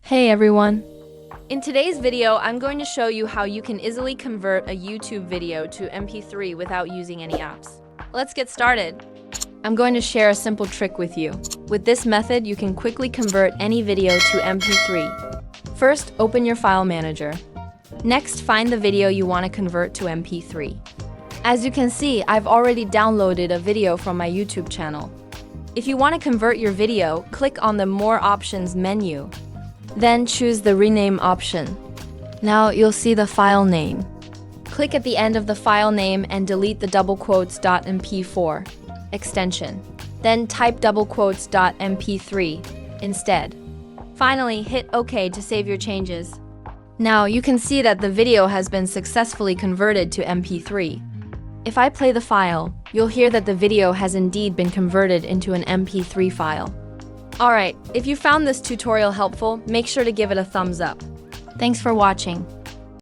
Hey everyone! In today's video, I'm going to show you how you can easily convert a YouTube video to MP3 without using any apps. Let's get started. I'm going to share a simple trick with you. With this method, you can quickly convert any video to MP3. First, open your file manager. Next, find the video you want to convert to MP3. As you can see, I've already downloaded a video from my YouTube channel. If you want to convert your video, click on the More Options menu. Then choose the Rename option. Now you'll see the file name. Click at the end of the file name and delete the double quotes .mp4 extension. Then type double quotes .mp3 instead. Finally, hit OK to save your changes. Now you can see that the video has been successfully converted to MP3. If I play the file, you'll hear that the video has indeed been converted into an MP3 file. Alright, if you found this tutorial helpful, make sure to give it a thumbs up. Thanks for watching.